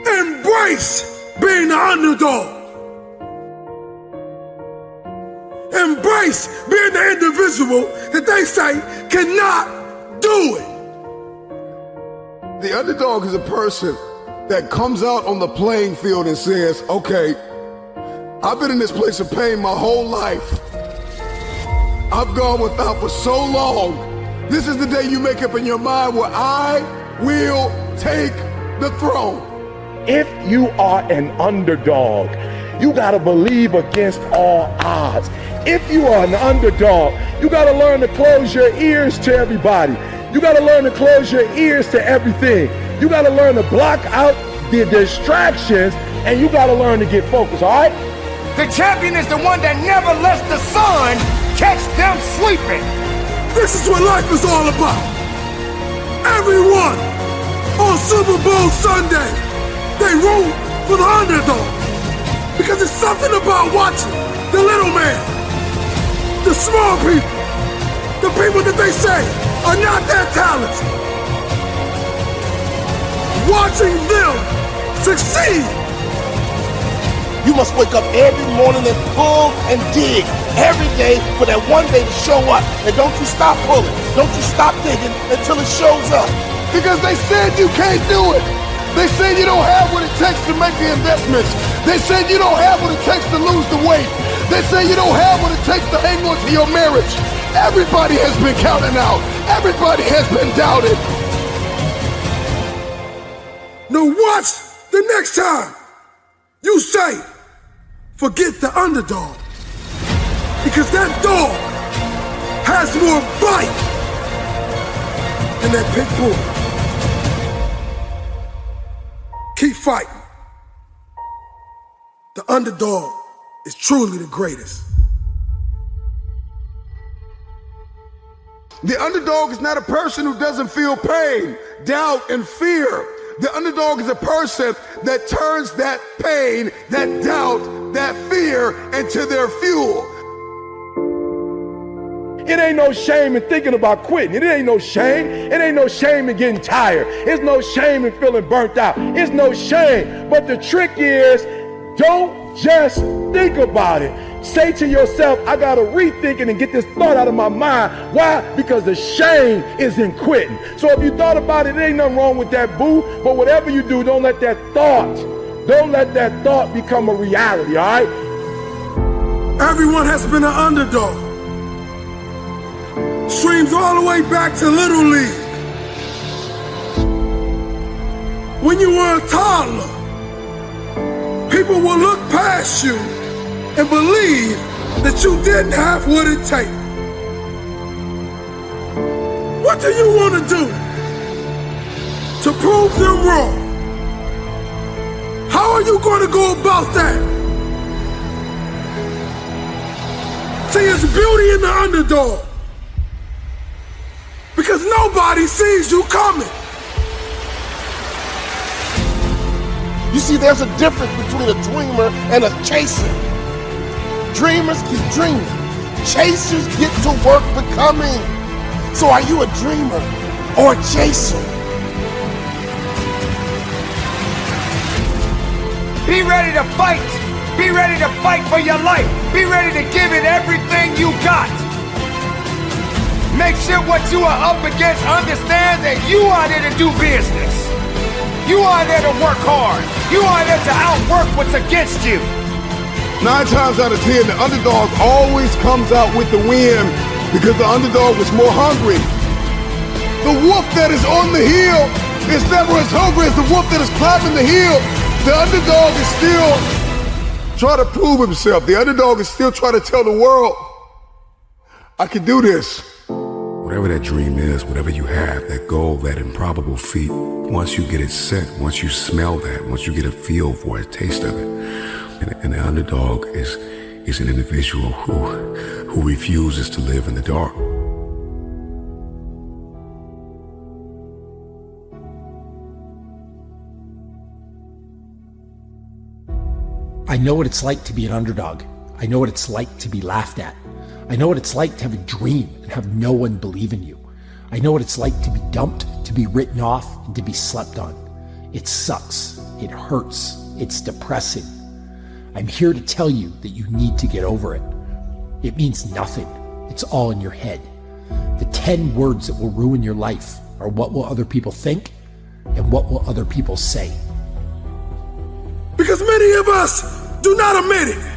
Embrace being the underdog. Embrace being the individual that they say cannot do it. The underdog is a person that comes out on the playing field and says, okay, I've been in this place of pain my whole life. I've gone without for so long. This is the day you make up in your mind where I will take the throne. If you are an underdog, you gotta believe against all odds. If you are an underdog, you gotta learn to close your ears to everybody. You gotta learn to close your ears to everything. You gotta learn to block out the distractions, and you gotta learn to get focused, all right? The champion is the one that never lets the sun catch them sleeping. This is what life is all about. Everyone on Super Bowl Sunday, they root for the underdog. Because it's something about watching the little man, the small people, the people that they say are not that talented. Watching them succeed. You must wake up every morning and pull and dig every day for that one day to show up. And don't you stop pulling. Don't you stop digging until it shows up. Because they said you can't do it. They said you don't have what it takes to make the investments. They said you don't have what it takes to lose the weight. They say you don't have what it takes to hang on to your marriage. Everybody has been counted out. Everybody has been doubted. Now watch the next time you say, forget the underdog. Because that dog has more bite than that pit bull. Keep fighting. The underdog is truly the greatest. The underdog is not a person who doesn't feel pain, doubt, and fear. The underdog is a person that turns that pain, that doubt, that fear into their fuel. It ain't no shame in thinking about quitting. It ain't no shame. It ain't no shame in getting tired. It's no shame in feeling burnt out. It's no shame. But the trick is, don't just think about it. Say to yourself, I gotta rethink it and get this thought out of my mind. Why? Because the shame is in quitting. So if you thought about it, there ain't nothing wrong with that, boo. But whatever you do, don't let that thought become a reality, all right? Everyone has been an underdog. Streams all the way back to Little League. When you were a toddler, people will look past you and believe that you didn't have what it takes. What do you want to do to prove them wrong? How are you going to go about that? See, it's beauty in the underdog. Because nobody sees you coming. You see, there's a difference between a dreamer and a chaser. Dreamers keep dreaming. Chasers get to work becoming. So are you a dreamer or a chaser? Be ready to fight. Be ready to fight for your life. Be ready to give it everything you got. Make sure what you are up against understands that you are there to do business. You are there to work hard. You are there to outwork what's against you. 9 times out of 10, the underdog always comes out with the win because the underdog was more hungry. The wolf that is on the hill is never as hungry as the wolf that is climbing the hill. The underdog is still trying to prove himself. The underdog is still trying to tell the world, I can do this. Whatever that dream is, whatever you have, that goal, that improbable feat, once you get it set, once you smell that, once you get a feel for it, a taste of it, and the underdog is an individual who refuses to live in the dark. I know what it's like to be an underdog. I know what it's like to be laughed at. I know what it's like to have a dream and have no one believe in you. I know what it's like to be dumped, to be written off, and to be slept on. It sucks. It hurts. It's depressing. I'm here to tell you that you need to get over it. It means nothing. It's all in your head. The 10 words that will ruin your life are what will other people think and what will other people say. Because many of us do not admit it.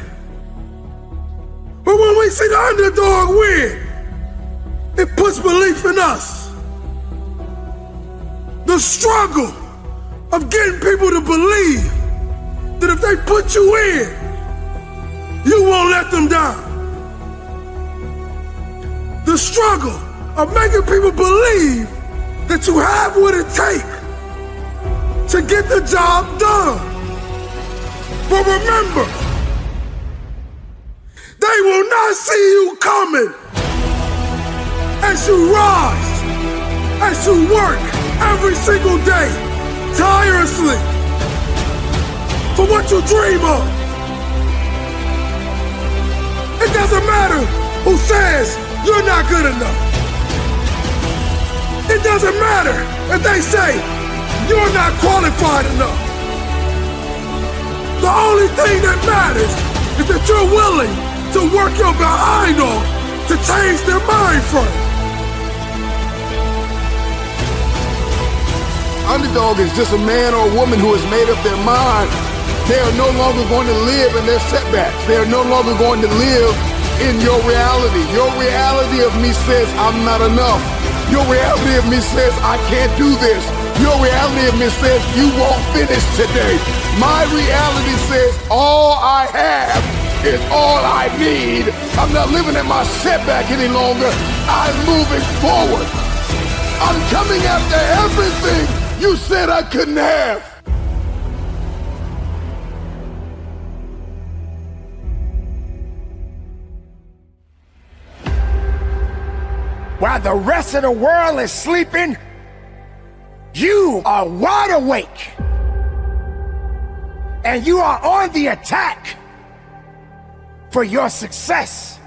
But when we see the underdog win, it puts belief in us. The struggle of getting people to believe that if they put you in, you won't let them down. The struggle of making people believe that you have what it takes to get the job done. But remember, they will not see you coming as you rise, as you work every single day, tirelessly, for what you dream of. It doesn't matter who says you're not good enough. It doesn't matter if they say you're not qualified enough. The only thing that matters is that you're willing to work your behind off to change their mind frame. Underdog is just a man or a woman who has made up their mind. They are no longer going to live in their setbacks. They are no longer going to live in your reality. Your reality of me says I'm not enough. Your reality of me says I can't do this. Your reality of me says you won't finish today. My reality says all I have is all I need. I'm not living in my setback any longer. I'm moving forward. I'm coming after everything you said I couldn't have. While the rest of the world is sleeping, you are wide awake. And you are on the attack for your success.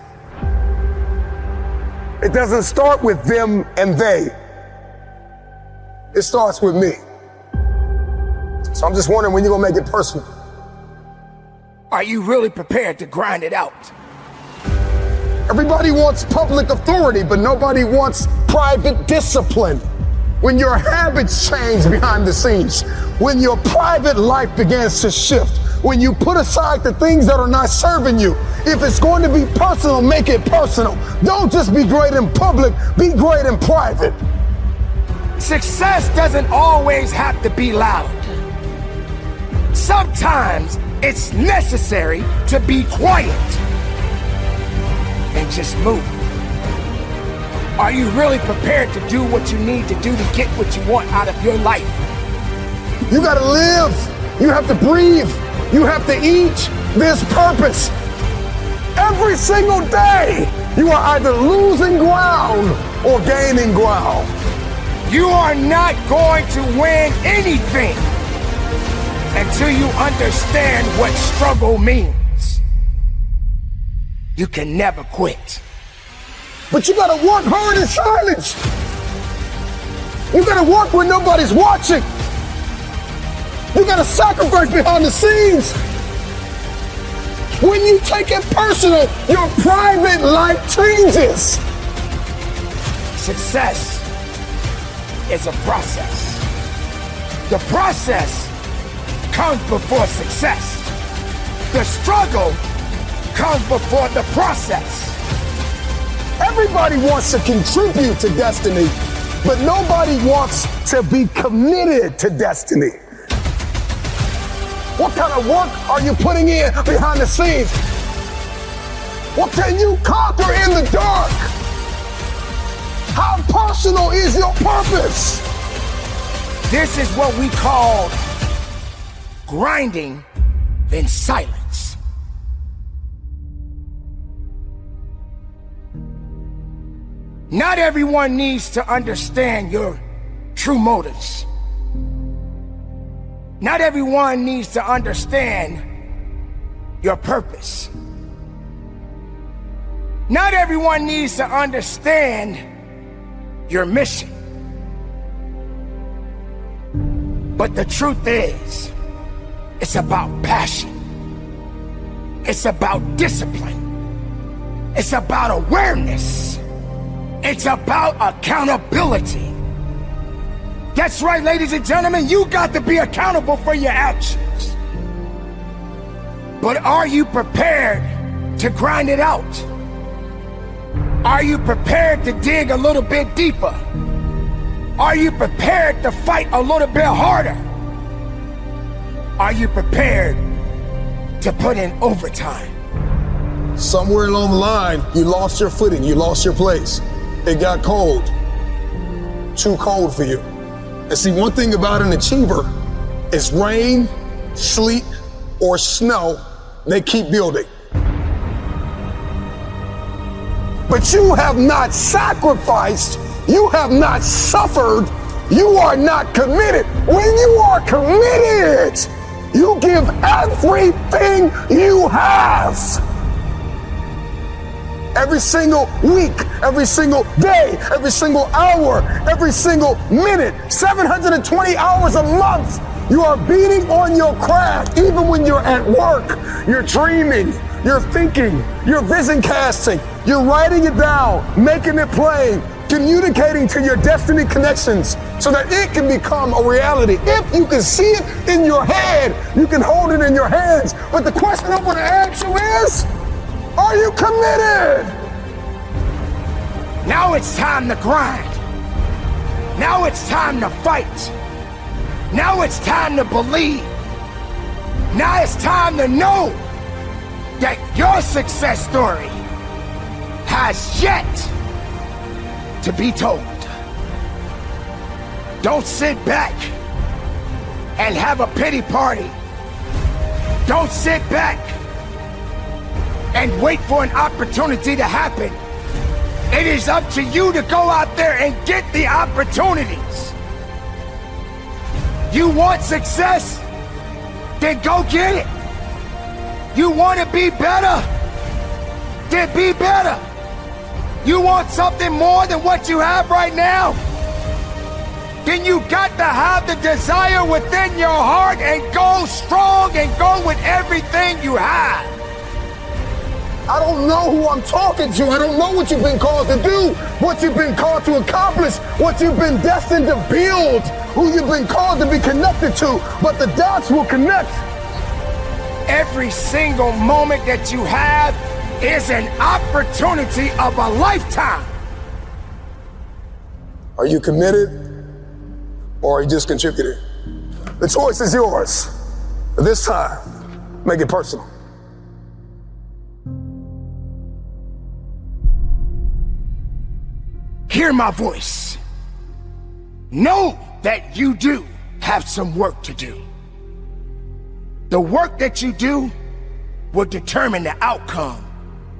It doesn't start with them and they. It starts with me. So I'm just wondering when you're gonna make it personal. Are you really prepared to grind it out? Everybody wants public authority, but nobody wants private discipline. When your habits change behind the scenes, when your private life begins to shift, when you put aside the things that are not serving you, if it's going to be personal, make it personal. Don't just be great in public, be great in private. Success doesn't always have to be loud. Sometimes it's necessary to be quiet and just move. Are you really prepared to do what you need to do to get what you want out of your life? You gotta live. You have to breathe. You have to eat. There's purpose. Every single day, you are either losing ground or gaining ground. You are not going to win anything until you understand what struggle means. You can never quit. But you gotta work hard in silence. You gotta work when nobody's watching. You gotta sacrifice behind the scenes. When you take it personal, your private life changes. Success is a process. The process comes before success. The struggle comes before the process. Everybody wants to contribute to destiny, but nobody wants to be committed to destiny. What kind of work are you putting in behind the scenes? What can you conquer in the dark? How personal is your purpose? This is what we call grinding in silence. Not everyone needs to understand your true motives. Not everyone needs to understand your purpose. Not everyone needs to understand your mission. But the truth is, it's about passion. It's about discipline. It's about awareness. It's about accountability. That's right, ladies and gentlemen, you got to be accountable for your actions. But are you prepared to grind it out? Are you prepared to dig a little bit deeper? Are you prepared to fight a little bit harder? Are you prepared to put in overtime? Somewhere along the line, you lost your footing, you lost your place. It got cold. Too cold for you. And see, one thing about an achiever is rain, sleet, or snow, they keep building. But you have not sacrificed, you have not suffered, you are not committed. When you are committed, you give everything you have. Every single week, every single day, every single hour, every single minute, 720 hours a month, you are beating on your craft. Even when you're at work, you're dreaming, you're thinking, you're vision casting, you're writing it down, making it plain, communicating to your destiny connections so that it can become a reality. If you can see it in your head, you can hold it in your hands. But the question I want to ask you is, are you committed? Now it's time to grind. Now it's time to fight. Now it's time to believe. Now it's time to know that your success story has yet to be told. Don't sit back and have a pity party. Don't sit back and wait for an opportunity to happen. It is up to you to go out there and get the opportunities. You want success? Then go get it. You want to be better? Then be better. You want something more than what you have right now? Then you got to have the desire within your heart and go strong and go with everything you have. I don't know who I'm talking to. I don't know what you've been called to do, what you've been called to accomplish, what you've been destined to build, who you've been called to be connected to, but the dots will connect. Every single moment that you have is an opportunity of a lifetime. Are you committed or are you just contributing? The choice is yours. But this time, make it personal. Hear my voice. Know that you do have some work to do. The work that you do will determine the outcome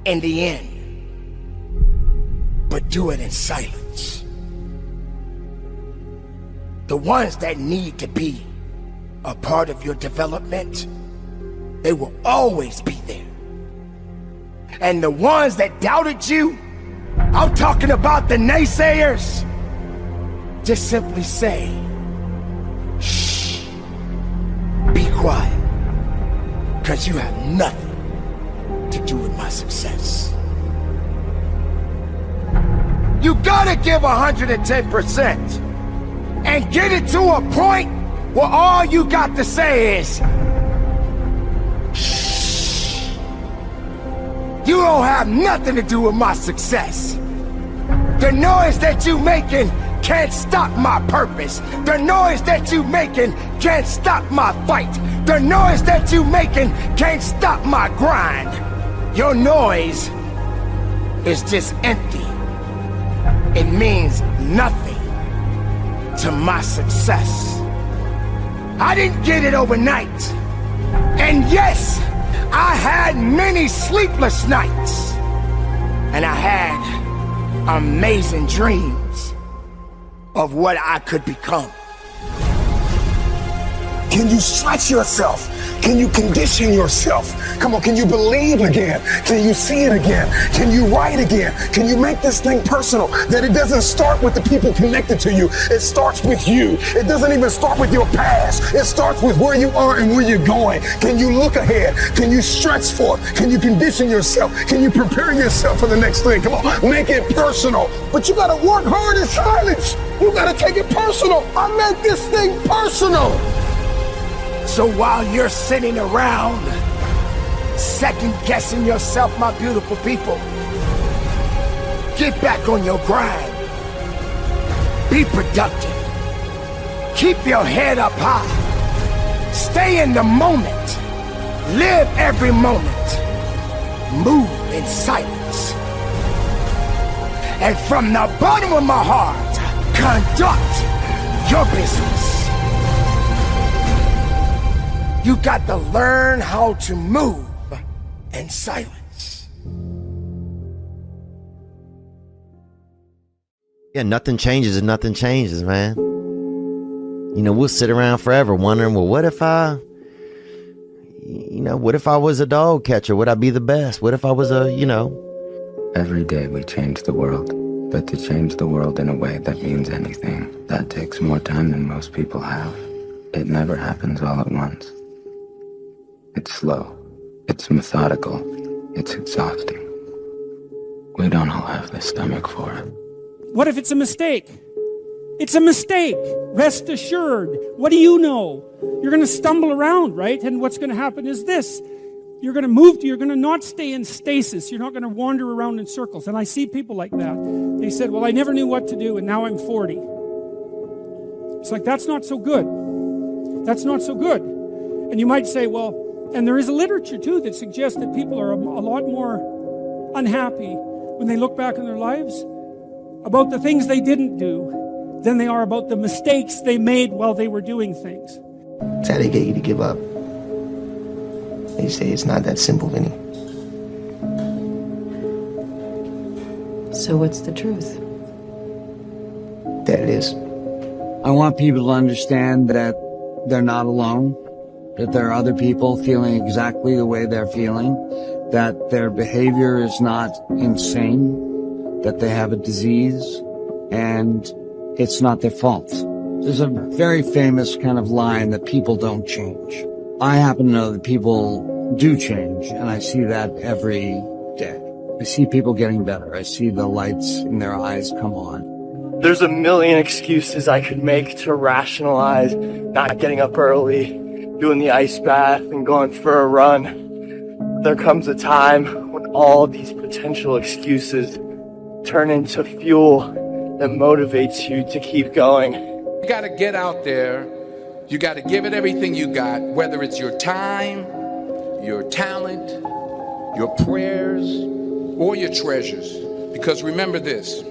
in the end. But do it in silence. The ones that need to be a part of your development, they will always be there. And the ones that doubted you, I'm talking about the naysayers, just simply say, shh, be quiet, because you have nothing to do with my success. You gotta give 110% and get it to a point where all you got to say is, shh. You don't have nothing to do with my success. The noise that you making can't stop my purpose. The noise that you making can't stop my fight. The noise that you making can't stop my grind. Your noise is just empty. It means nothing to my success. I didn't get it overnight. And yes, I had many sleepless nights. And I had amazing dreams of what I could become. Can you stretch yourself? Can you condition yourself? Come on, can you believe again? Can you see it again? Can you write again? Can you make this thing personal? That it doesn't start with the people connected to you. It starts with you. It doesn't even start with your past. It starts with where you are and where you're going. Can you look ahead? Can you stretch for it? Can you condition yourself? Can you prepare yourself for the next thing? Come on, make it personal. But you gotta work hard in silence. You gotta take it personal. I make this thing personal. So while you're sitting around second guessing yourself, my beautiful people, get back on your grind. Be productive. Keep your head up high. Stay in the moment. Live every moment. Move in silence. And from the bottom of my heart, conduct your business. You got to learn how to move in silence. Yeah, nothing changes and nothing changes, man. You know, we'll sit around forever wondering, well, what if I was a dog catcher? Would I be the best? What if I was Every day we change the world, but to change the world in a way that means anything, that takes more time than most people have. It never happens all at once. It's slow. It's methodical. It's exhausting. We don't all have the stomach for it. What if it's a mistake? It's a mistake. Rest assured. What do you know? You're going to stumble around, right? And what's going to happen is this. You're going to not stay in stasis. You're not going to wander around in circles. And I see people like that. They said, well, I never knew what to do, and now I'm 40. It's like, that's not so good. That's not so good. And you might say, well, and there is a literature, too, that suggests that people are a lot more unhappy when they look back on their lives about the things they didn't do than they are about the mistakes they made while they were doing things. That's how they get you to give up. They say it's not that simple, Vinny. So what's the truth? That it is. I want people to understand that they're not alone, that there are other people feeling exactly the way they're feeling, that their behavior is not insane, that they have a disease, and it's not their fault. There's a very famous kind of line that people don't change. I happen to know that people do change, and I see that every day. I see people getting better. I see the lights in their eyes come on. There's a million excuses I could make to rationalize not getting up early, doing the ice bath, and going for a run. There comes a time when all these potential excuses turn into fuel that motivates you to keep going. You gotta get out there. You gotta give it everything you got, whether it's your time, your talent, your prayers, or your treasures. Because remember this,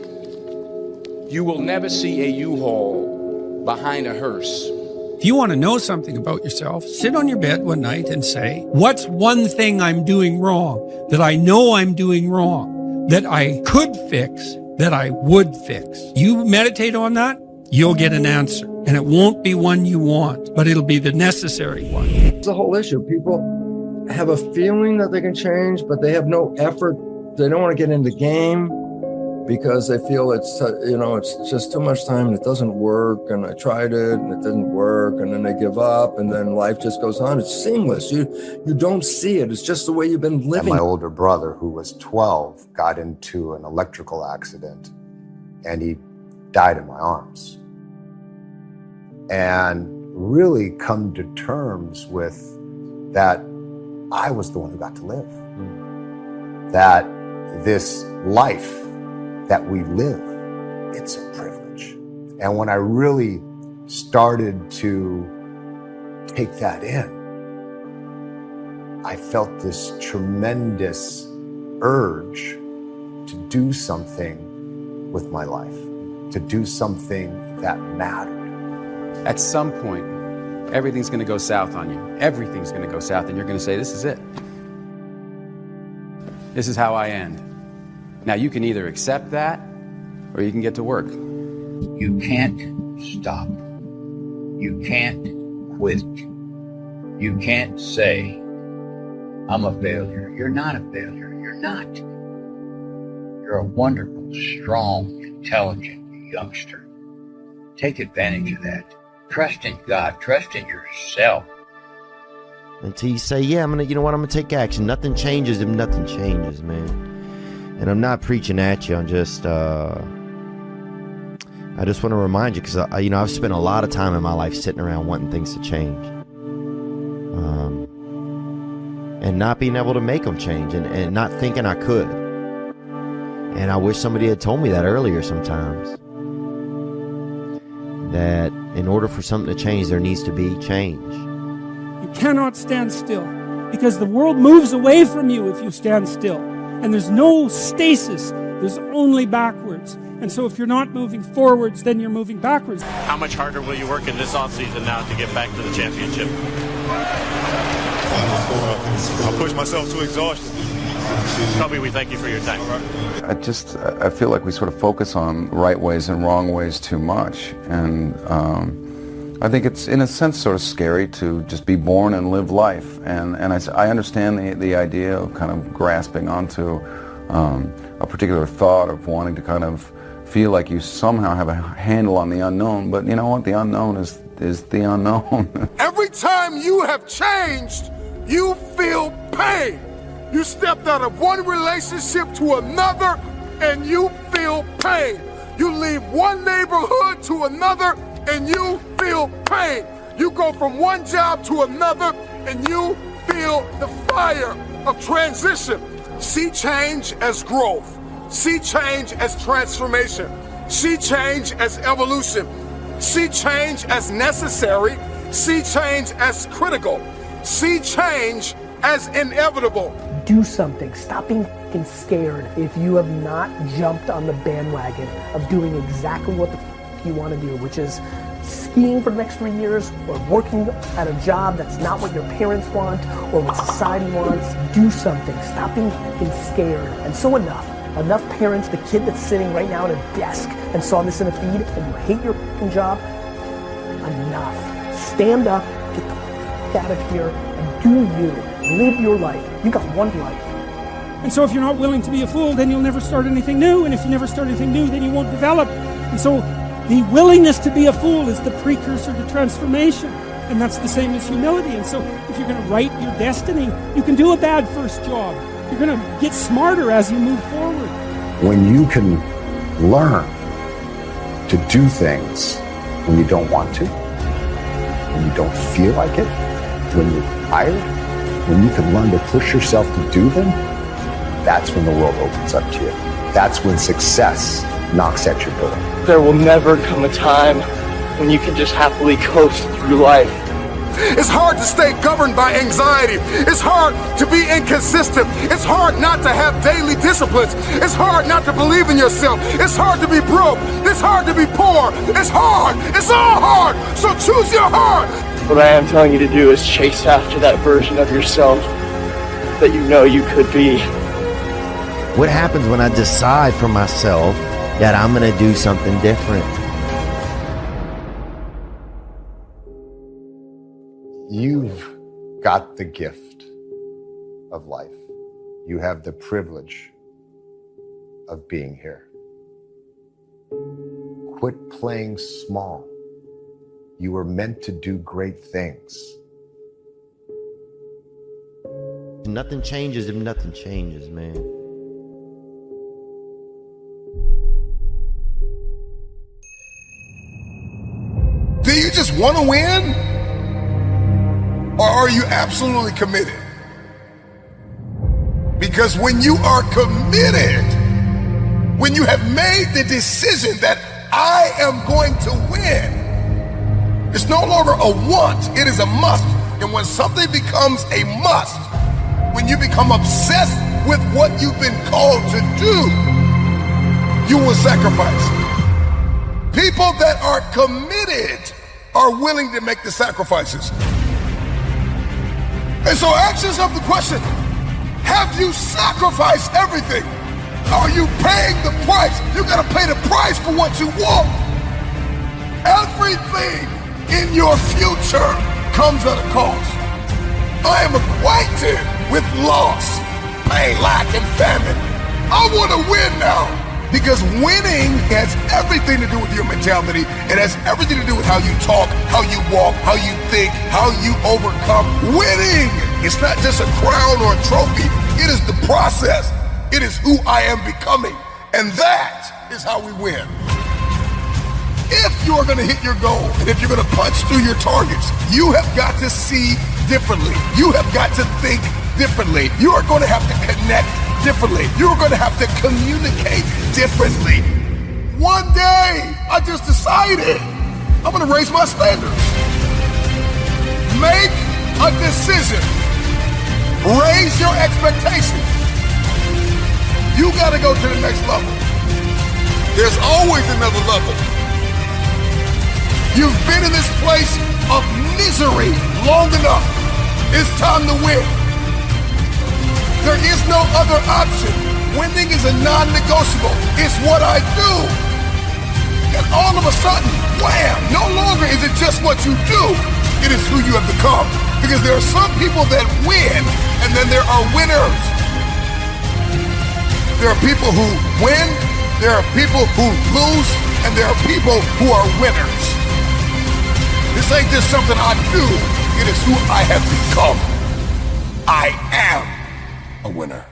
you will never see a U-Haul behind a hearse. If you want to know something about yourself, sit on your bed one night and say, what's one thing I'm doing wrong, that I know I'm doing wrong, that I could fix, that I would fix? You meditate on that, you'll get an answer. And it won't be one you want, but it'll be the necessary one. It's a whole issue. People have a feeling that they can change, but they have no effort. They don't want to get in the game because they feel it's just too much time and it doesn't work. And I tried it and it didn't work. And then they give up and then life just goes on. It's seamless. You don't see it. It's just the way you've been living. And my older brother, who was 12, got into an electrical accident and he died in my arms. And really come to terms with that I was the one who got to live. That this life that we live, it's a privilege. And when I really started to take that in, I felt this tremendous urge to do something with my life, to do something that mattered. At some point, everything's going to go south on you. Everything's going to go south, and you're going to say, this is it. This is how I end. Now, you can either accept that, or you can get to work. You can't stop. You can't quit. You can't say, I'm a failure. You're not a failure. You're not. You're a wonderful, strong, intelligent youngster. Take advantage of that. Trust in God. Trust in yourself. Until you say, yeah, you know what, I'm going to take action. Nothing changes if nothing changes, man. And I'm not preaching at you. I'm just, I just want to remind you, because, I've spent a lot of time in my life sitting around wanting things to change. And not being able to make them change and not thinking I could. And I wish somebody had told me that earlier sometimes. That in order for something to change, there needs to be change. You cannot stand still, because the world moves away from you if you stand still. And there's no stasis, there's only backwards. And so if you're not moving forwards, then you're moving backwards. How much harder will you work in this offseason now to get back to the championship? I'll push myself to exhaustion. Kobe, we thank you for your time. I feel like we sort of focus on right ways and wrong ways too much. And I think it's, in a sense, sort of scary to just be born and live life. And I understand the idea of kind of grasping onto a particular thought of wanting to kind of feel like you somehow have a handle on the unknown. But you know what? The unknown is the unknown. Every time you have changed, you feel pain. You stepped out of one relationship to another and you feel pain. You leave one neighborhood to another and you feel pain. You go from one job to another and you feel the fire of transition. See change as growth. See change as transformation. See change as evolution. See change as necessary. See change as critical. See change as inevitable. Do something. Stop being fucking scared if you have not jumped on the bandwagon of doing exactly what the fuck you want to do, which is skiing for the next 3 years or working at a job that's not what your parents want or what society wants. Do something. Stop being fucking scared. And so enough parents, the kid that's sitting right now at a desk and saw this in a feed and you hate your fucking job, enough. Stand up, get the fuck out of here and do you. Live your life. You got one life. And so if you're not willing to be a fool, then you'll never start anything new. And if you never start anything new, then you won't develop. And so the willingness to be a fool is the precursor to transformation. And that's the same as humility. And so if you're going to write your destiny, you can do a bad first job. You're going to get smarter as you move forward. When you can learn to do things when you don't want to, when you don't feel like it, when you're tired, when you can learn to push yourself to do them, that's when the world opens up to you. That's when success knocks at your door. There will never come a time when you can just happily coast through life. It's hard to stay governed by anxiety. It's hard to be inconsistent. It's hard not to have daily disciplines. It's hard not to believe in yourself. It's hard to be broke. It's hard to be poor. It's hard. It's all hard. So choose your heart. What I am telling you to do is chase after that version of yourself that you know you could be. What happens when I decide for myself that I'm going to do something different? You've got the gift of life. You have the privilege of being here. Quit playing small. You were meant to do great things. Nothing changes if nothing changes, man. Do you just want to win? Or are you absolutely committed? Because when you are committed, when you have made the decision that I am going to win, it's no longer a want, it is a must. And when something becomes a must, when you become obsessed with what you've been called to do, you will sacrifice. People that are committed are willing to make the sacrifices. And so ask yourself the question, have you sacrificed everything? Are you paying the price? You gotta pay the price for what you want. Everything in your future comes at a cost. I am acquainted with loss, pain, lack, and famine. I want to win now because winning has everything to do with your mentality. It has everything to do with how you talk, how you walk, how you think, how you overcome. Winning is not just a crown or a trophy. It is the process. It is who I am becoming. And that is how we win. If you're going to hit your goal and if you're going to punch through your targets, you have got to see differently. You have got to think differently. You are going to have to connect differently. You're going to have to communicate differently. One day, I just decided I'm going to raise my standards. Make a decision. Raise your expectations. You got to go to the next level. There's always another level. You've been in this place of misery long enough. It's time to win. There is no other option. Winning is a non-negotiable. It's what I do. And all of a sudden, wham, no longer is it just what you do. It is who you have become. Because there are some people that win, and then there are winners. There are people who win, there are people who lose, and there are people who are winners. This ain't just something I do, it is who I have become. I am a winner.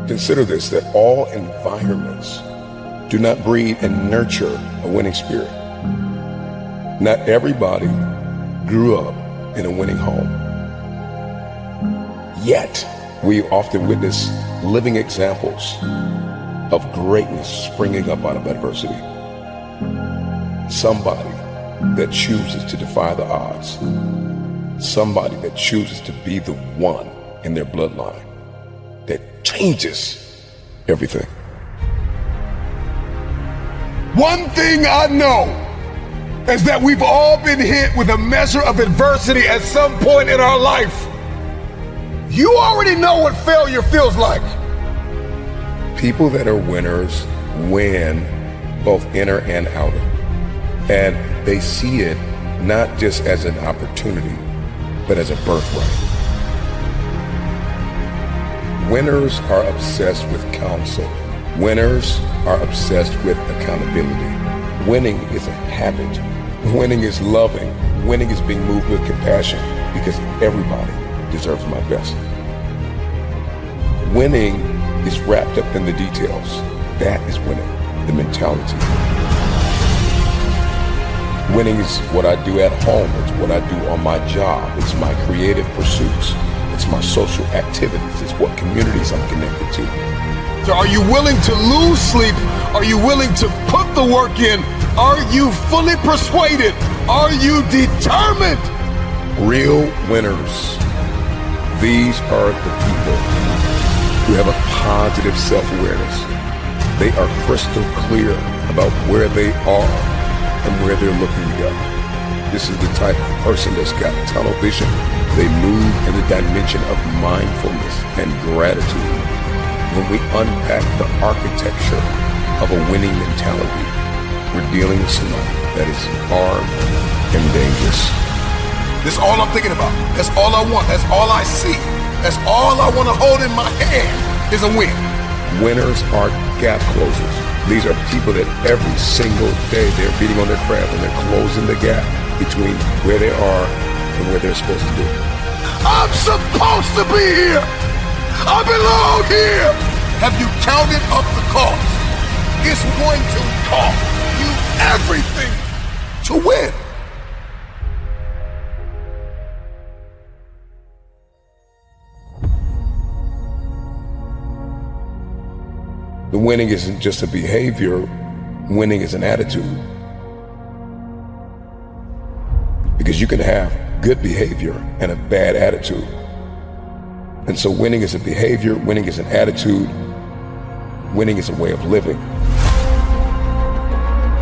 Consider this, that all environments do not breed and nurture a winning spirit. Not everybody grew up in a winning home. Yet, we often witness living examples of greatness springing up out of adversity. Somebody that chooses to defy the odds. Somebody that chooses to be the one in their bloodline that changes everything. One thing I know is that we've all been hit with a measure of adversity at some point in our life. You already know what failure feels like. People that are winners win both inner and outer. And they see it not just as an opportunity, but as a birthright. Winners are obsessed with counsel. Winners are obsessed with accountability. Winning is a habit. Winning is loving. Winning is being moved with compassion because everybody deserves my best. Winning is wrapped up in the details. That is winning, the mentality. Winning is what I do at home. It's what I do on my job. It's my creative pursuits. It's my social activities. It's what communities I'm connected to. So are you willing to lose sleep? Are you willing to put the work in? Are you fully persuaded? Are you determined? Real winners. These are the people who have a positive self-awareness. They are crystal clear about where they are and where they're looking to go. This is the type of person that's got tunnel vision. They move in the dimension of mindfulness and gratitude. When we unpack the architecture of a winning mentality, we're dealing with somebody that is armed and dangerous. That's all I'm thinking about. That's all I want. That's all I see. That's all I want to hold in my hand is a win. Winners are gap closers. These are people that every single day they're beating on their craft and they're closing the gap between where they are and where they're supposed to be. I'm supposed to be here. I belong here. Have you counted up the cost? It's going to cost you everything to win. The winning isn't just a behavior, winning is an attitude. Because you can have good behavior and a bad attitude. And so winning is a behavior, winning is an attitude, winning is a way of living.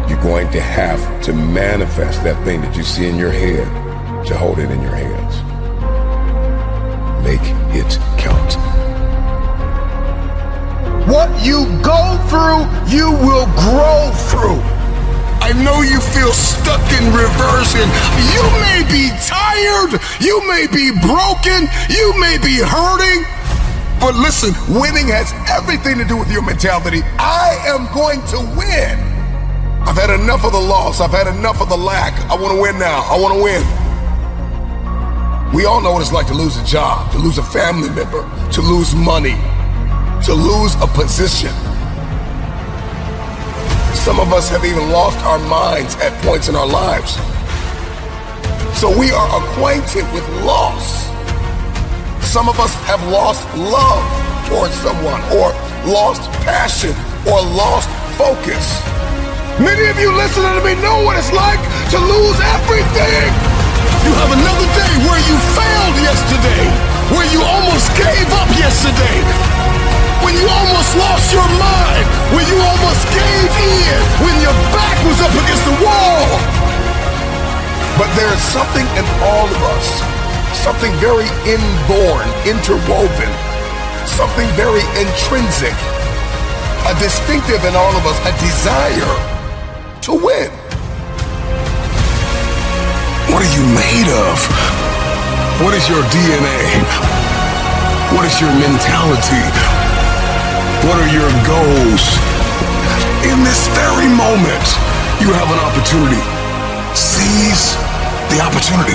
You're going to have to manifest that thing that you see in your head to hold it in your hands. Make it count. What you go through, you will grow through. I know you feel stuck in reversion. You may be tired, you may be broken, you may be hurting. But listen, winning has everything to do with your mentality. I am going to win. I've had enough of the loss. I've had enough of the lack. I want to win now. I want to win. We all know what it's like to lose a job, to lose a family member, to lose money, to lose a position. Some of us have even lost our minds at points in our lives. So we are acquainted with loss. Some of us have lost love towards someone, or lost passion, or lost focus. Many of you listening to me know what it's like to lose everything. You have another day where you failed yesterday, where you almost gave up yesterday, when you almost lost your mind, when you almost gave in, when your back was up against the wall. But there is something in all of us, something very inborn, interwoven, something very intrinsic, a distinctive in all of us, a desire to win. What are you made of? What is your DNA? What is your mentality? What are your goals? In this very moment, you have an opportunity. Seize the opportunity.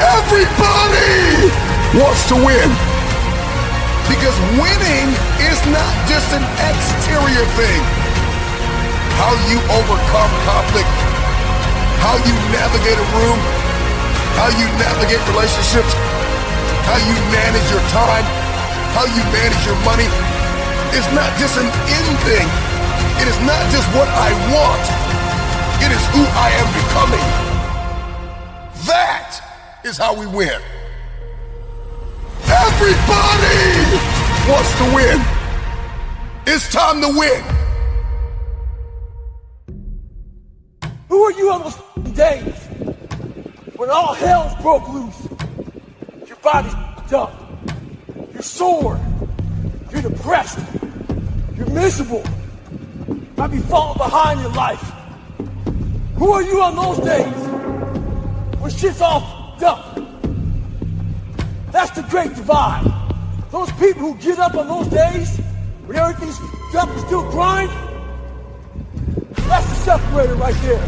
Everybody wants to win. Because winning is not just an exterior thing. How you overcome conflict, how you navigate a room, how you navigate relationships, how you manage your time, how you manage your money. It's not just an end thing. It is not just what I want. It is who I am becoming. That is how we win. Everybody wants to win. It's time to win. Who are you on those days when all hell's broke loose? Your body's up. You're sore. You're depressed. You're miserable. You might be falling behind in life. Who are you on those days when shit's all f***ed up? That's the great divide. Those people who get up on those days when everything's f***ed up and still grind, that's the separator right there.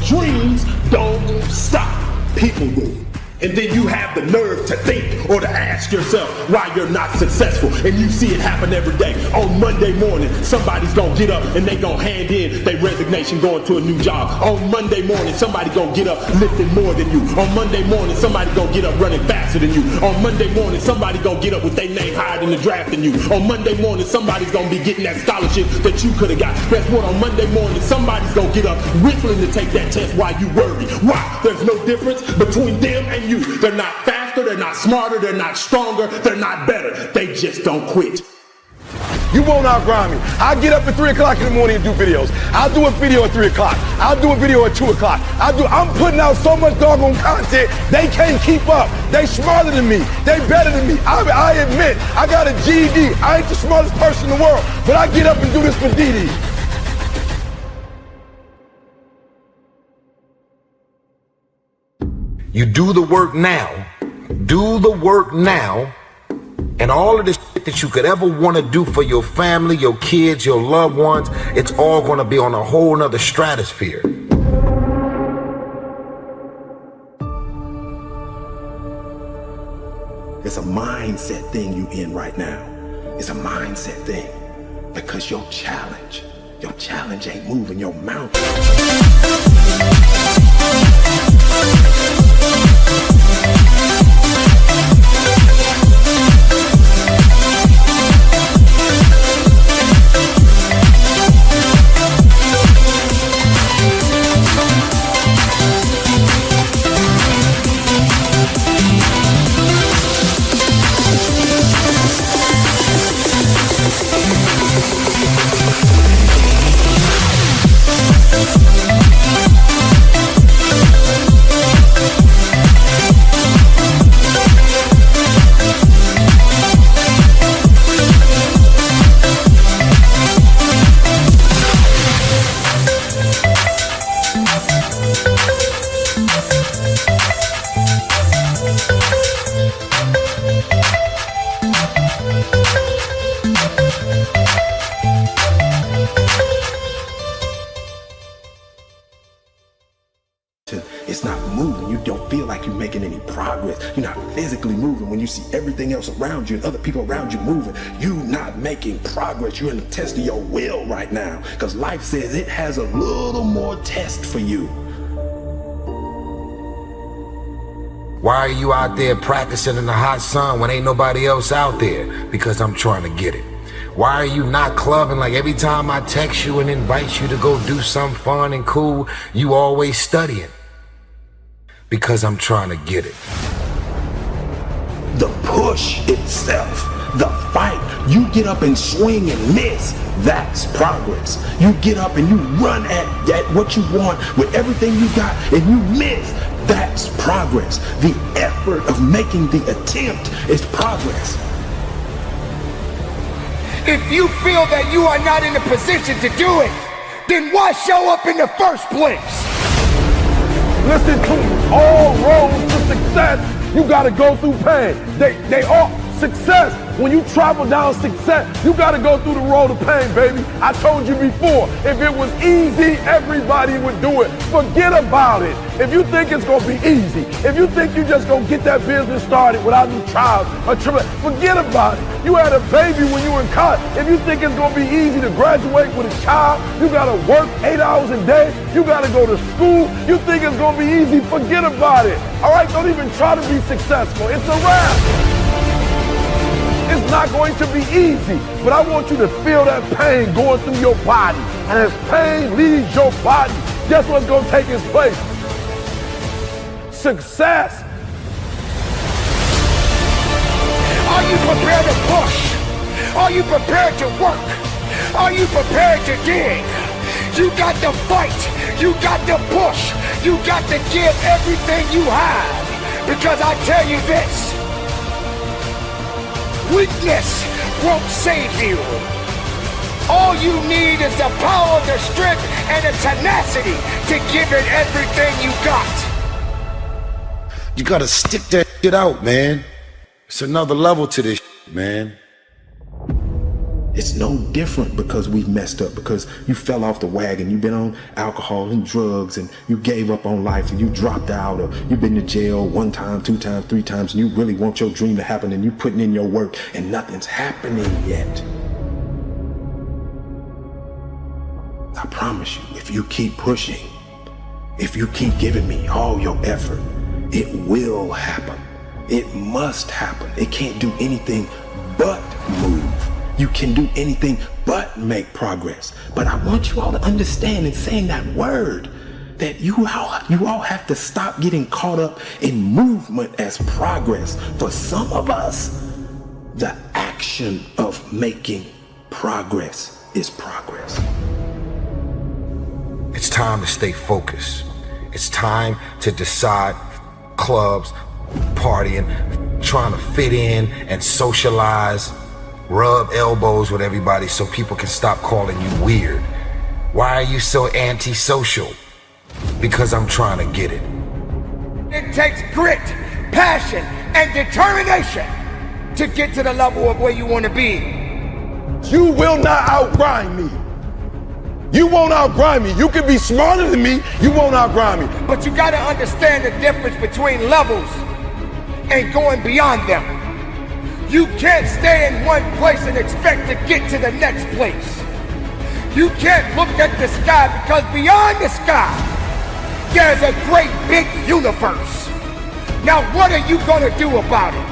Dreams don't stop. People do. And then you have the nerve to think or to ask yourself why you're not successful. And you see it happen every day. On Monday morning, somebody's gonna get up and they gonna hand in their resignation going to a new job. On Monday morning, somebody gonna get up lifting more than you. On Monday morning, somebody gonna get up running faster than you. On Monday morning, somebody gonna get up with their name higher in the draft than you. On Monday morning, somebody's gonna be getting that scholarship that you could have got. Guess what? On Monday morning, somebody's gonna get up whistling to take that test while you worry. Why? There's no difference between them and you. They're not faster, they're not smarter, they're not stronger, they're not better. They just don't quit. You won't outgrind me. I'll get up at 3 o'clock in the morning and do videos. I'll do a video at 3 o'clock. I'll do a video at 2 o'clock. I'm putting out so much doggone content, they can't keep up. They smarter than me. They better than me. I admit, I got a GED. I ain't the smartest person in the world, but I get up and do this for Dee Dee. You do the work now, and all of this shit that you could ever want to do for your family, your kids, your loved ones, it's all going to be on a whole nother stratosphere. It's a mindset thing you in right now. It's a mindset thing. Because your challenge ain't moving your mountain. mountain is not moving. You don't feel like you're making any progress. You're not physically moving. When you see everything else around you and other people around you moving, you're not making progress. You're in the test of your will right now, because life says it has a little more test for you. Why are you out there practicing in the hot sun when ain't nobody else out there? Because I'm trying to get it. Why are you not clubbing? Like every time I text you and invite you to go do something fun and cool, you always studying. Because I'm trying to get it. The push itself, the fight, you get up and swing and miss, that's progress. You get up and you run at what you want with everything you got and you miss, that's progress. The effort of making the attempt is progress. If you feel that you are not in a position to do it, then why show up in the first place? Listen to me. All roads to success, you gotta go through pain. They all success. When you travel down success, you gotta go through the road of pain, baby. I told you before, if it was easy, everybody would do it. Forget about it. If you think it's gonna be easy, if you think you just gonna get that business started without any trials or tribulations, forget about it. You had a baby when you were in college. If you think it's gonna be easy to graduate with a child, you gotta work 8 hours a day, you gotta go to school, you think it's gonna be easy, forget about it. All right, don't even try to be successful. It's a wrap. It's not going to be easy, but I want you to feel that pain going through your body. And as pain leaves your body, guess what's going to take its place? Success. Are you prepared to push? Are you prepared to work? Are you prepared to dig? You got to fight. You got to push. You got to give everything you have. Because I tell you this, weakness won't save you. All you need is the power, the strength, and the tenacity to give it everything you got. You gotta stick that shit out, man. It's another level to this shit, man. It's no different because we've messed up, because you fell off the wagon, you've been on alcohol and drugs, and you gave up on life, and you dropped out, or you've been to jail 1 time, 2 times, 3 times, and you really want your dream to happen, and you putting in your work, and nothing's happening yet. I promise you, if you keep pushing, if you keep giving me all your effort, it will happen. It must happen. It can't do anything but move. You can do anything but make progress. But I want you all to understand in saying that word, that you all have to stop getting caught up in movement as progress. For some of us, the action of making progress is progress. It's time to stay focused. It's time to decide clubs, partying, trying to fit in and socialize, rub elbows with everybody so people can stop calling you weird. Why are you so antisocial? Because I'm trying to get it. It takes grit, passion, and determination to get to the level of where you want to be. You will not outgrind me. You won't outgrind me. You can be smarter than me, you won't outgrind me. But you gotta understand the difference between levels and going beyond them. You can't stay in one place and expect to get to the next place. You can't look at the sky, because beyond the sky, there's a great big universe. Now what are you gonna do about it?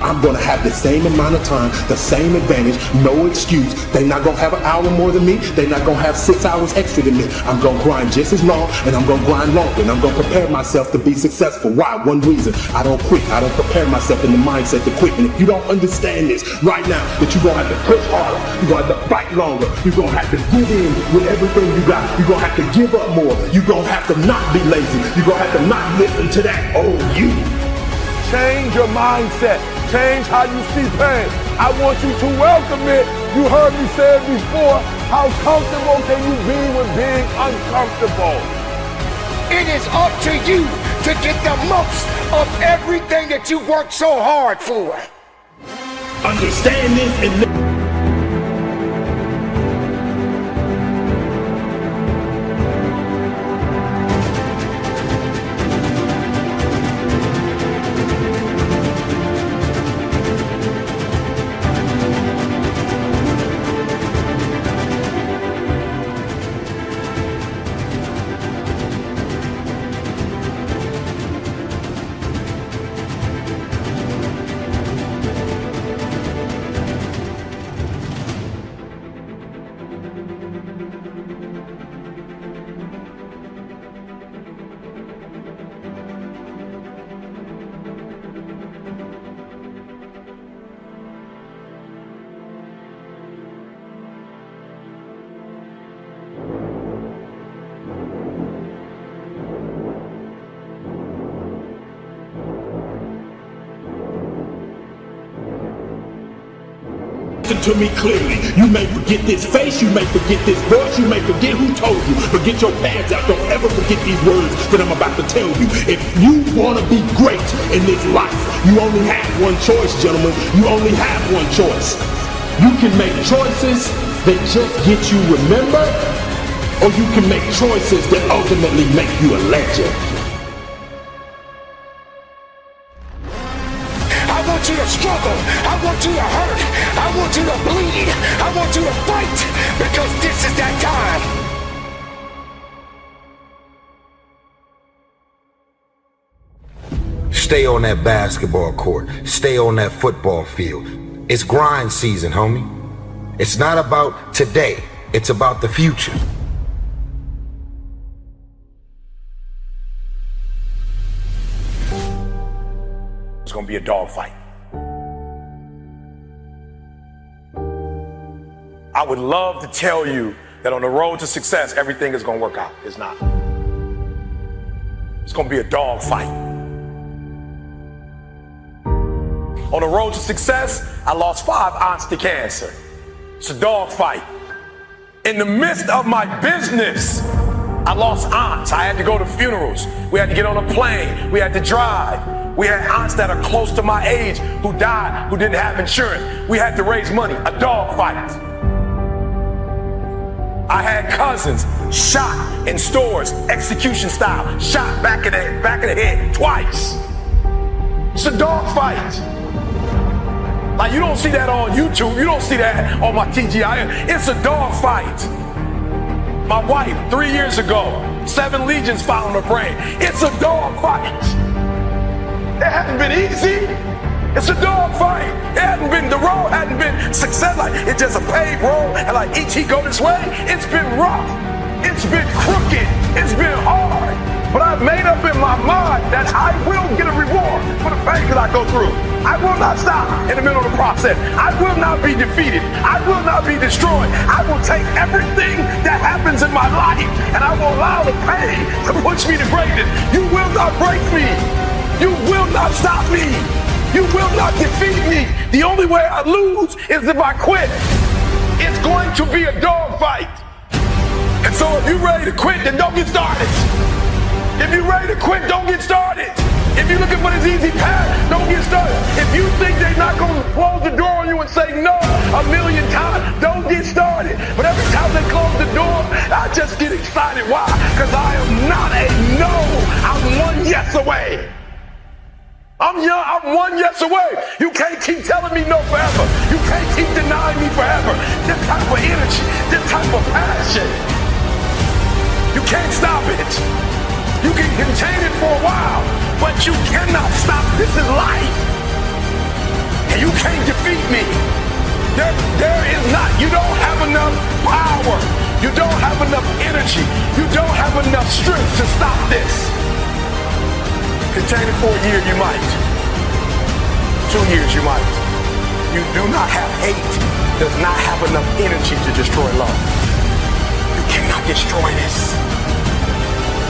I'm gonna have the same amount of time, the same advantage, no excuse. They're not gonna have an hour more than me. They're not gonna have 6 hours extra than me. I'm gonna grind just as long, and I'm gonna grind longer, and I'm gonna prepare myself to be successful. Why? One reason: I don't quit. I don't prepare myself in the mindset to quit. And if you don't understand this right now, that you're gonna have to push harder, you're gonna have to fight longer, you're gonna have to give in with everything you got, you're gonna have to give up more, you're gonna have to not be lazy, you're gonna have to not listen to that old you. Change your mindset. Change how you see pain. I want you to welcome it. You heard me say it before. How comfortable can you be with being uncomfortable? It is up to you to get the most of everything that you worked so hard for. Understand this and Listen to me clearly. You may forget this face, you may forget this voice, you may forget who told you, but get your pads out. Don't ever forget these words that I'm about to tell you. If you want to be great in this life, you only have one choice, gentlemen. You only have one choice. You can make choices that just get you remembered, or you can make choices that ultimately make you a legend. I want you to struggle. I want you to hurt. I want you to bleed. I want you to fight, because this is that time. Stay on that basketball court. Stay on that football field. It's grind season, homie. It's not about today. It's about the future. It's gonna be a dogfight. I would love to tell you that on the road to success, everything is gonna work out. It's not. It's gonna be a dogfight. On the road to success, I lost 5 aunts to cancer. It's a dogfight. In the midst of my business, I lost aunts. I had to go to funerals. We had to get on a plane. We had to drive. We had aunts that are close to my age who died, who didn't have insurance. We had to raise money. A dogfight. I had cousins shot in stores, execution style, shot back of the head twice. It's a dogfight. Like, you don't see that on YouTube. You don't see that on my TGI. It's a dogfight. My wife, 3 years ago, 7 legions found her brain. It's a dogfight. It hadn't been easy. It's a dogfight. The road hadn't been success. Like, it's just a paved road, and like E.T. go this way. It's been rough. It's been crooked. It's been hard. But I've made up in my mind that I will get a reward for the pain that I go through. I will not stop in the middle of the process. I will not be defeated. I will not be destroyed. I will take everything that happens in my life, and I will allow the pain to push me to greatness. You will not break me. You will not stop me. You will not defeat me. The only way I lose is if I quit. It's going to be a dogfight. And so if you're ready to quit, then don't get started. If you're ready to quit, don't get started. If you're looking for this easy path, don't get started. If you think they're not going to close the door on you and say no 1,000,000 times, don't get started. But every time they close the door, I just get excited. Why? Because I am not a no. I'm one yes away. I'm young, I'm one yes away. You can't keep telling me no forever. You can't keep denying me forever. This type of energy, this type of passion, you can't stop it. You can contain it for a while, but you cannot stop. This is life. And you can't defeat me. There is not. You don't have enough power. You don't have enough energy. You don't have enough strength to stop this. Contain it for a year, you might. 2 years, you might. You do not have hate. Does not have enough energy to destroy love. You cannot destroy this.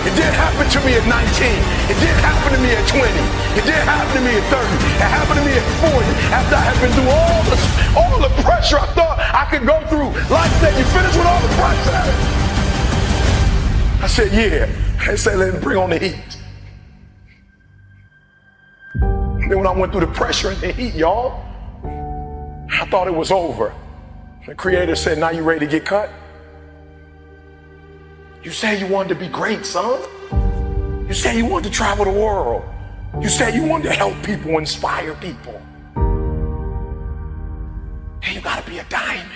It did happen to me at 19. It did happen to me at 20. It did happen to me at 30. It happened to me at 40. After I had been through all the pressure I thought I could go through. Life said, you finished with all the pressure? I said, yeah. They said, let's bring on the heat. Then when I went through the pressure and the heat, y'all, I thought it was over. The Creator said, now you ready to get cut? You said you wanted to be great, son. You said you wanted to travel the world. You said you wanted to help people, inspire people. Then you gotta be a diamond.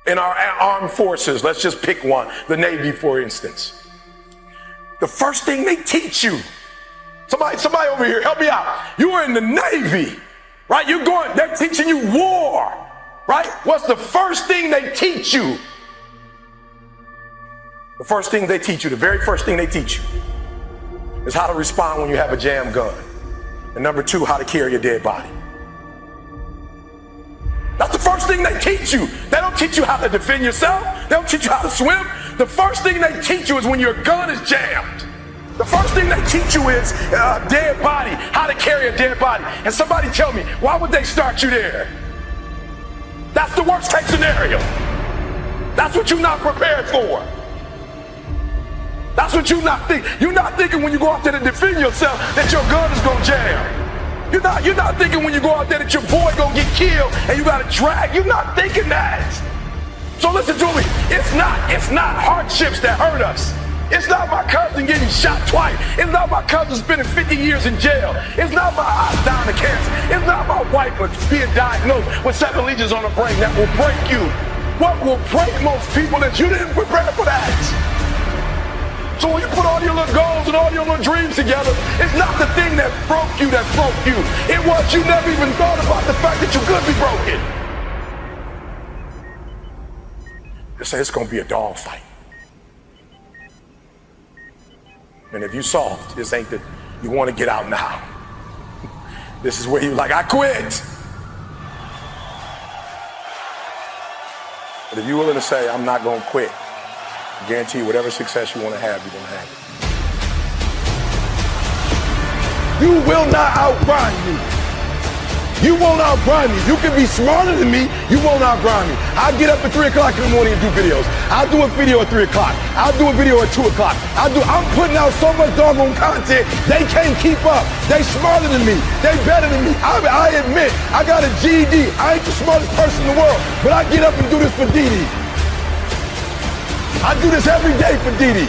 In our armed forces, let's just pick one, the Navy, for instance. The first thing they teach you, somebody over here, help me out. You are in the Navy, right? They're teaching you war, right? What's the first thing they teach you? The first thing they teach you, the very first thing they teach you is how to respond when you have a jam gun. And number 2, how to carry a dead body. That's the first thing they teach you. They don't teach you how to defend yourself. They don't teach you how to swim. The first thing they teach you is when your gun is jammed. The first thing they teach you is a dead body, how to carry a dead body. And somebody tell me, why would they start you there? That's the worst case scenario. That's what you're not prepared for. That's what you're not thinking. You're not thinking when you go out there to defend yourself that your gun is gonna jam. You're not thinking when you go out there that your boy gonna get killed and you gotta drag. You're not thinking that. So listen to me. It's not hardships that hurt us. It's not my cousin getting shot twice. It's not my cousin spending 50 years in jail. It's not my eyes dying of cancer. It's not my wife being diagnosed with 7 lesions on her brain that will break you. What will break most people is you didn't prepare for that. So when you put all your little goals and all your little dreams together, it's not the thing that broke you. It was you never even thought about the fact that you could be broken. They say it's gonna be a dog fight. And if you soft, this ain't that you wanna get out now. This is where you like, I quit. But if you're willing to say, I'm not gonna quit, I guarantee you whatever success you wanna have, you're gonna have it. You will not outgrind me. You won't outgrind me. You can be smarter than me, you won't outgrind me. I get up at 3 o'clock in the morning and do videos. I'll do a video at 3 o'clock. I'll do a video at 2 o'clock. I'm putting out so much doggone content, they can't keep up. They smarter than me. They better than me. I admit, I got a GED. I ain't the smartest person in the world, but I get up and do this for Dee Dee. I do this every day for Dee Dee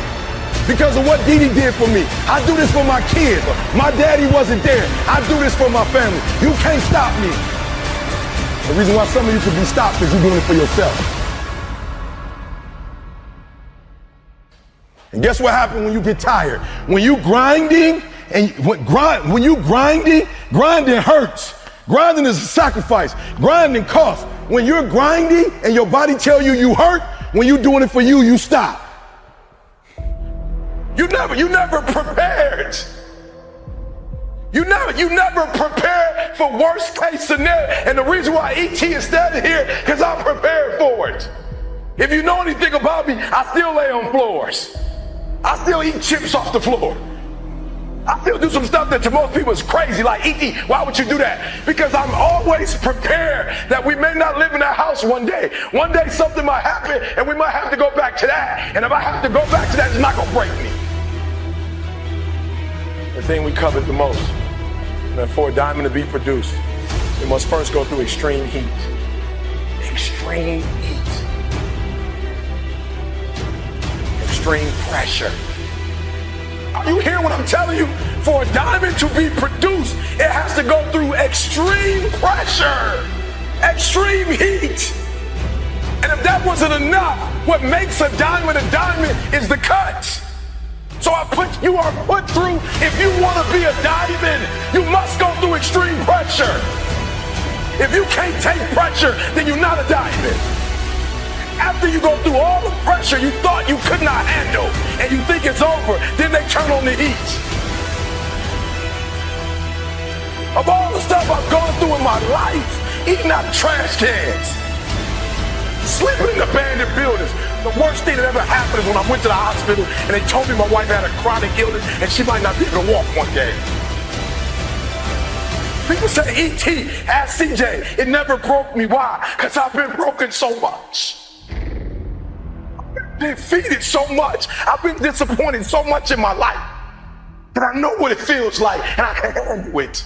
because of what Dee Dee did for me. I do this for my kids. My daddy wasn't there. I do this for my family. You can't stop me. The reason why some of you could be stopped is you're doing it for yourself. And guess what happens when you get tired? When you grinding, grinding hurts. Grinding is a sacrifice. Grinding costs. When you're grinding and your body tell you hurt, when you're doing it for you, you stop. You never prepared. You never prepared for worst case scenario. And the reason why ET is standing here, because I'm prepared for it. If you know anything about me, I still lay on floors. I still eat chips off the floor. I still do some stuff that to most people is crazy, like ET, why would you do that? Because I'm always prepared that we may not live in that house one day. One day something might happen and we might have to go back to that. And if I have to go back to that, it's not gonna break me. The thing we covered the most, that for a diamond to be produced, it must first go through extreme heat. Extreme heat. Extreme pressure. You hear what I'm telling you? For a diamond to be produced, it has to go through extreme pressure, extreme heat. And if that wasn't enough, what makes a diamond is the cut. So you are put through, if you want to be a diamond, you must go through extreme pressure. If you can't take pressure, then you're not a diamond. After you go through all the pressure you thought you could not handle and you think it's over, then they turn on the heat. Of all the stuff I've gone through in my life, eating out of trash cans, sleeping in abandoned buildings, the worst thing that ever happened is when I went to the hospital and they told me my wife had a chronic illness and she might not be able to walk one day. People say, ET, ask CJ, it never broke me. Why? Because I've been broken so much. Defeated so much. I've been disappointed so much in my life that I know what it feels like and I can handle it.